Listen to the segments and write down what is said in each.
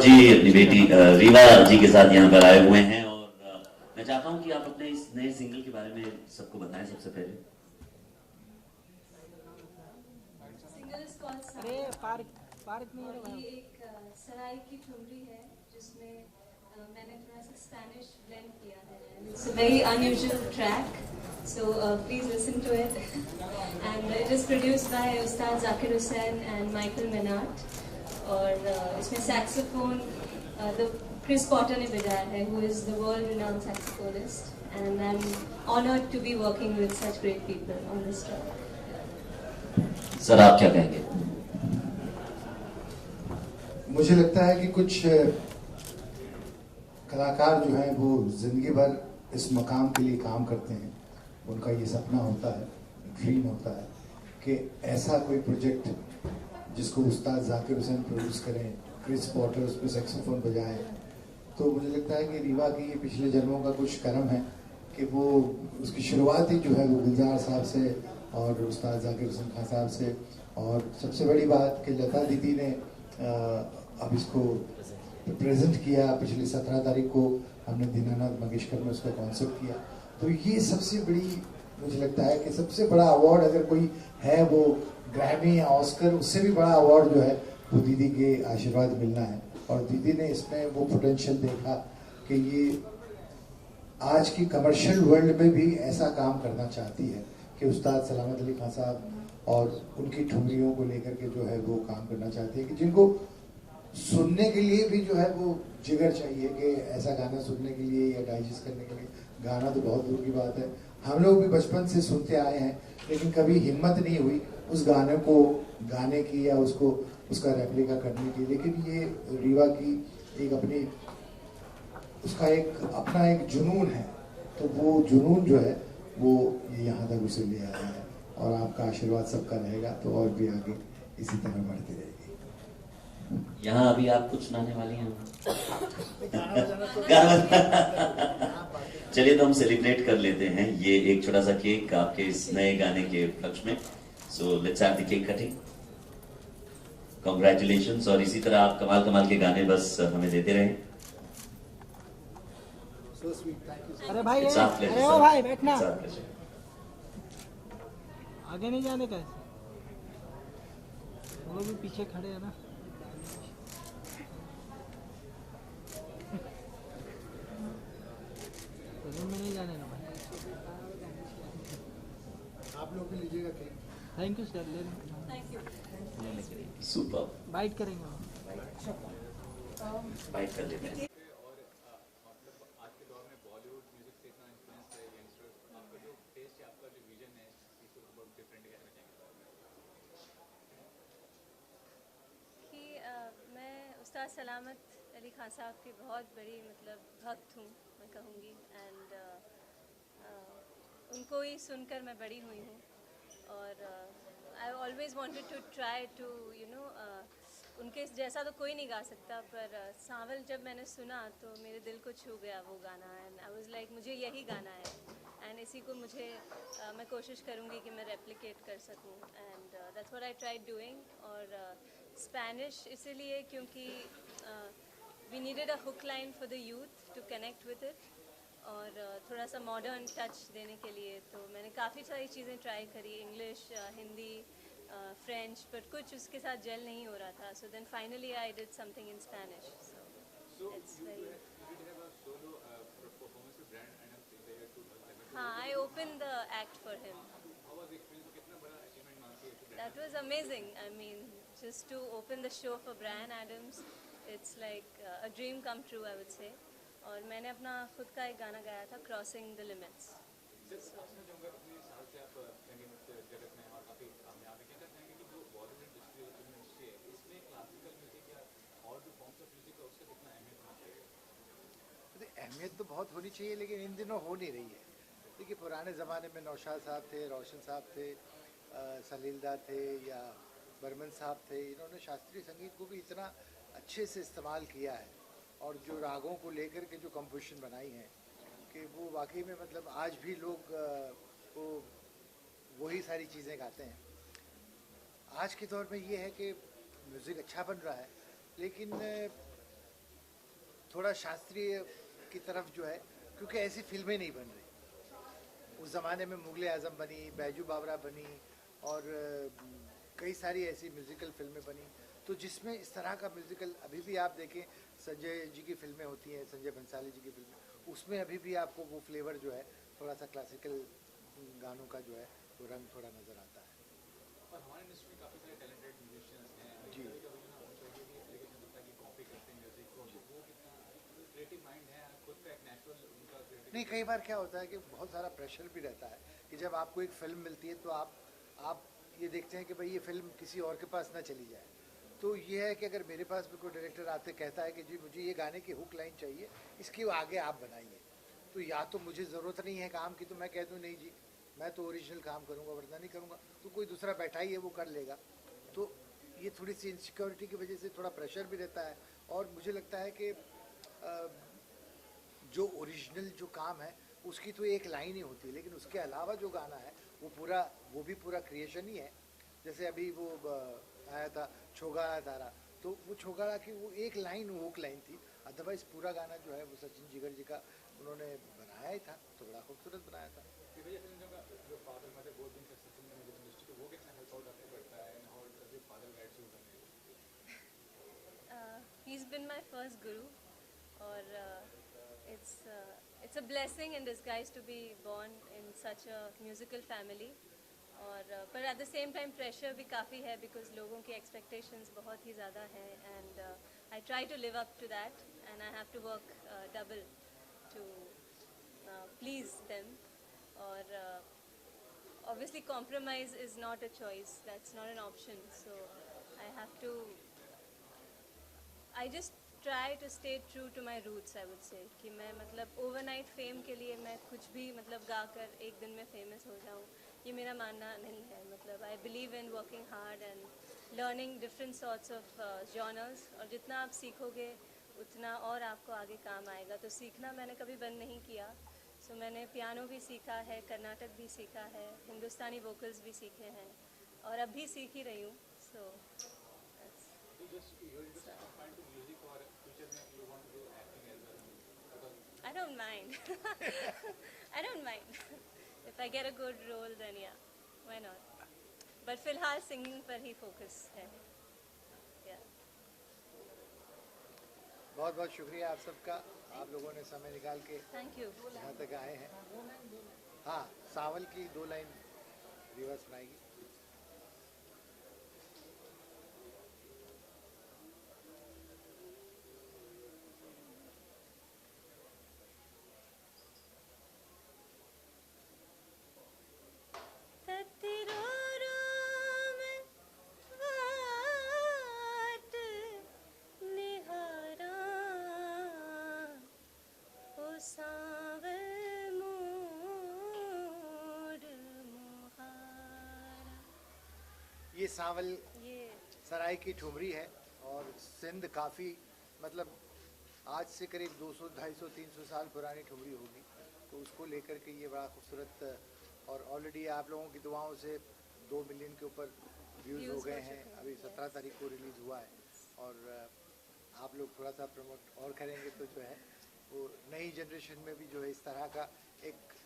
जी अपनी बेटी रीवा जी के साथ यहाँ पर आए हुए हैं और मैं चाहता हूँ कि आप अपने इस नए सिंगल के बारे में सबको बताएं सबसे पहले। सिंगल इज कॉल्ड अरे सावन पार्क पार्क नहीं है और भाई। ये एक सराय की ठुमरी है जिसमें मैंने थोड़ा सा स्पेनिश ब्लेंड किया है। It's a very unusual track, so please listen to it and it is produced by Ustad Zakir Hussain and Michael मेनाट। और इसमें सैक्सोफोन द क्रिस पॉटर ने बजाया है, who is the world renowned saxophonist, and I am honoured to be working with such great people on this track. Sir आप क्या कहेंगे? मुझे लगता है कि कुछ कलाकार जो हैं वो जिंदगी भर इस मकाम के लिए काम करते हैं। उनका ये सपना होता है, ड्रीम होता है कि ऐसा कोई प्रोजेक्ट जिसको उस्ताद जाकिर हुसैन प्रोड्यूस करें, क्रिस पॉटर उस पर सैक्सोफोन बजाएं। तो मुझे लगता है कि रीवा की ये पिछले जन्मों का कुछ कर्म है कि वो उसकी शुरुआत ही जो है वो गुलजार साहब से और उस्ताद जाकिर हुसैन खान साहब से, और सबसे बड़ी बात कि लता दीदी ने अब इसको प्रेजेंट किया। पिछली 17 तारीख को हमने दीनानाथ मंगेशकर में उसका कॉन्सेप्ट किया। तो ये सबसे बड़ी, मुझे लगता है कि सबसे बड़ा अवार्ड अगर कोई है वो ग्रैमी या ऑस्कर, उससे भी बड़ा अवार्ड जो है वो दीदी के आशीर्वाद मिलना है। और दीदी ने इसमें वो पोटेंशियल देखा कि ये आज की कमर्शियल वर्ल्ड में भी ऐसा काम करना चाहती है कि उस्ताद सलामत अली खान साहब और उनकी ठुमरियों को लेकर के जो है वो काम करना चाहती है कि जिनको सुनने के लिए भी जो है वो जिगर चाहिए कि ऐसा गाना सुनने के लिए या डाइजेस्ट करने के लिए। गाना तो बहुत दूर की बात है, हम लोग भी बचपन से सुनते आए हैं, लेकिन कभी हिम्मत नहीं हुई उस गाने को गाने की या उसको उसका रेप्लिका करने की। लेकिन ये रीवा की एक अपनी, उसका एक अपना एक जुनून है, तो वो जुनून जो है वो ये यहाँ तक उसे ले आया है। और आपका आशीर्वाद सबका रहेगा तो और भी आगे इसी तरह बढ़ती रहेगी। यहाँ अभी आप कुछ सुनाने वाली हैं? चलिए तो हम सेलिब्रेट कर लेते हैं ये एक छोटा सा केक आपके इस नए गाने के उपलक्ष्य में। So let's have the cake cutting. Congratulations, और इसी तरह आप कमाल कमाल के गाने बस हमें देते रहें। अरे भाई It's our pleasure, अरे ओ sir. भाई बैठना, It's our pleasure. आगे नहीं जाने का। वो लोग भी पीछे खड़े हैं ना। रूम में नहीं जाने का भाई। आप लोग भी लीजिएगा केक। थैंक यू सर, ले थैंक यू। सुपर, बाइट करेंगे। बाइट कर लेते हैं। मैं उस्ताद सलामत अली खान साहब की बहुत बड़ी मतलब भक्त हूँ मैं कहूँगी, एंड उनको ही सुनकर मैं बड़ी हुई हूँ। और I always wanted to try to उनके जैसा तो कोई नहीं गा सकता, पर सांवल जब मैंने सुना तो मेरे दिल को छू गया वो गाना, एंड आई वाज लाइक मुझे यही गाना है, एंड इसी को मुझे मैं कोशिश करूँगी कि मैं रेप्लिकेट कर सकूँ, and that's what I tried doing. और स्पेनिश इसीलिए क्योंकि we needed a hook line for the youth to connect with it, और थोड़ा सा मॉडर्न टच देने के लिए तो मैंने काफ़ी सारी चीज़ें ट्राई करी, इंग्लिश, हिंदी, फ्रेंच, बट कुछ उसके साथ जेल नहीं हो रहा था। So then finally I did something in Spanish, so it's very. हाँ, I open the act for him. That was amazing. I mean, just to open the show for Bryan Adams, it's like a dream come true, I would say. और मैंने अपना खुद का एक गाना गाया था, Crossing the Limits. अहमियत तो बहुत होनी चाहिए, लेकिन इन दिनों हो नहीं रही है। देखिए, पुराने ज़माने में नौशाद साहब थे, रोशन साहब थे, सलीलदा थे या बर्मन साहब थे, इन्होंने शास्त्रीय संगीत को भी इतना अच्छे से इस्तेमाल किया है और जो रागों को लेकर के जो कंपोजिशन बनाई है कि वो वाकई में मतलब आज भी लोग वो वही सारी चीज़ें गाते हैं। आज के दौर में ये है कि म्यूज़िक अच्छा बन रहा है, लेकिन थोड़ा शास्त्रीय की तरफ जो है, क्योंकि ऐसी फिल्में नहीं बन रही। उस ज़माने में मुगले आज़म बनी, बैजू बावरा बनी और कई सारी ऐसी म्यूज़िकल फिल्में बनी, तो जिसमें इस तरह का म्यूज़िकल अभी भी आप देखें, संजय जी की फिल्में होती हैं, संजय बंसाली जी की फिल्में, उसमें अभी भी आपको वो फ्लेवर जो है थोड़ा सा क्लासिकल गानों का जो है वो रंग थोड़ा नज़र आता है। और हमारे इंडस्ट्री में काफ़ी सारे टैलेंटेड म्यूजिशियंस हैं जी। कॉपी करते हैं म्यूजिक को, वो कितना क्रिएटिव माइंड है, खुद का एक नेचुरल उनका creative- नहीं, कई बार क्या होता है कि बहुत सारा प्रेशर भी रहता है कि जब आपको एक फ़िल्म मिलती है तो आप ये देखते हैं कि भाई ये फ़िल्म किसी और के पास ना चली जाए। तो ये है कि अगर मेरे पास भी कोई डायरेक्टर आते कहता है कि जी मुझे ये गाने की हुक लाइन चाहिए, इसकी आगे आप बनाइए, तो या तो मुझे ज़रूरत नहीं है काम की तो मैं कह दूँ नहीं जी मैं तो ओरिजिनल काम करूँगा, वरना नहीं करूँगा, तो कोई दूसरा बैठा ही है वो कर लेगा। तो ये थोड़ी सी इनसिक्योरिटी की वजह से थोड़ा प्रेशर भी रहता है। और मुझे लगता है कि जो ओरिजिनल जो काम है उसकी तो एक लाइन ही होती है, लेकिन उसके अलावा जो गाना है वो भी पूरा क्रिएशन ही है। जैसे अभी वो आया था छोगाड़ा तारा, तो वो छोगाड़ा की वो एक लाइन वो हुक लाइन थी, अदरवाइज पूरा गाना जो है वो सचिन जिगर जी का उन्होंने बनाया ही था, तो बड़ा खूबसूरत बनाया था। कि भैया फिल्म का जो father mother both being successful in music industry, तो वो कितना हेल्प आउट आपको करता है, and how does your father guides you करने? He's been my first guru, और it's a blessing in disguise to be born in such a musical family. और पर at the same time pressure भी काफ़ी है, बिकॉज लोगों की expectations बहुत ही ज़्यादा हैं, and I try to live up to that, and I have to work double to please them. और obviously compromise is not a choice, that's not an option, so I have to, I just try to stay true to my roots, I would say, कि मैं मतलब overnight fame के लिए मैं कुछ भी मतलब गा कर एक दिन में फेमस हो जाऊँ, ये मेरा मानना नहीं है। मतलब I believe in working hard and learning different sorts of genres, और जितना आप सीखोगे उतना और आपको आगे काम आएगा। तो सीखना मैंने कभी बंद नहीं किया। सो मैंने पियानो भी सीखा है, कर्नाटक भी सीखा है, हिंदुस्तानी वोकल्स भी सीखे हैं, और अब भी सीख ही रही हूँ। सो I don't mind. I don't mind. If I get a good role, then yeah, why not? But फिलहाल singing पर ही focus है. Yeah. बहुत बहुत शुक्रिया आप सबका, आप लोगों ने समय निकाल के Thank you. यहाँ तक आए हैं। हाँ, सावल की 2 लाइन रीवा सुनाएगी। ये सावल ये सराय की ठुमरी है, और सिंध काफ़ी मतलब आज से करीब 200, 250, 300 साल पुरानी ठुमरी होगी, तो उसको लेकर के ये बड़ा खूबसूरत, और ऑलरेडी आप लोगों की दुआओं से 2 मिलियन के ऊपर व्यूज़ हो गए हैं। अभी 17 तारीख को रिलीज़ हुआ है, और आप लोग थोड़ा सा प्रमोट और करेंगे तो जो है वो नई जनरेशन में भी जो है इस तरह का एक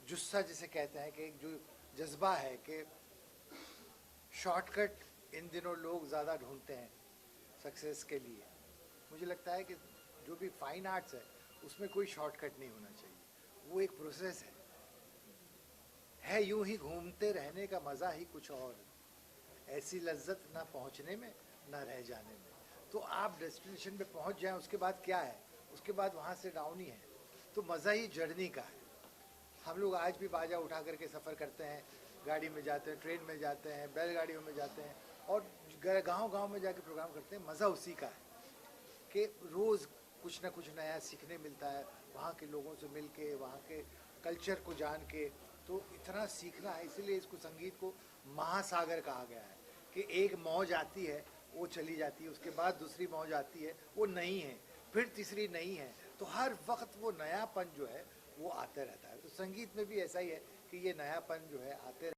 जुस्सा जिसे कहते हैं, कि एक जो जज्बा है कि शॉर्टकट इन दिनों लोग ज़्यादा ढूंढते हैं सक्सेस के लिए। मुझे लगता है कि जो भी फाइन आर्ट्स है उसमें कोई शॉर्टकट नहीं होना चाहिए, वो एक प्रोसेस है यूं ही घूमते रहने का मज़ा ही कुछ और, ऐसी लज्जत ना पहुंचने में ना रह जाने में। तो आप डेस्टिनेशन पे पहुंच जाएं, उसके बाद क्या है, उसके बाद वहाँ से डाउन ही है, तो मज़ा ही जर्नी का है। हम लोग आज भी बाजा उठा करके सफ़र करते हैं, गाड़ी में जाते हैं, ट्रेन में जाते हैं, बैलगाड़ियों में जाते हैं, और गांव-गांव में जाके प्रोग्राम करते हैं। मज़ा उसी का है कि रोज़ कुछ ना कुछ नया सीखने मिलता है, वहाँ के लोगों से मिल के, वहाँ के कल्चर को जान के, तो इतना सीखना है। इसीलिए इसको संगीत को महासागर कहा गया है, कि एक मौज आती है वो चली जाती है, उसके बाद दूसरी मौज आती है वो नहीं है, फिर तीसरी नहीं है, तो हर वक्त वो नयापन जो है वो आते रहता है। तो संगीत में भी ऐसा ही है कि ये नयापन जो है आते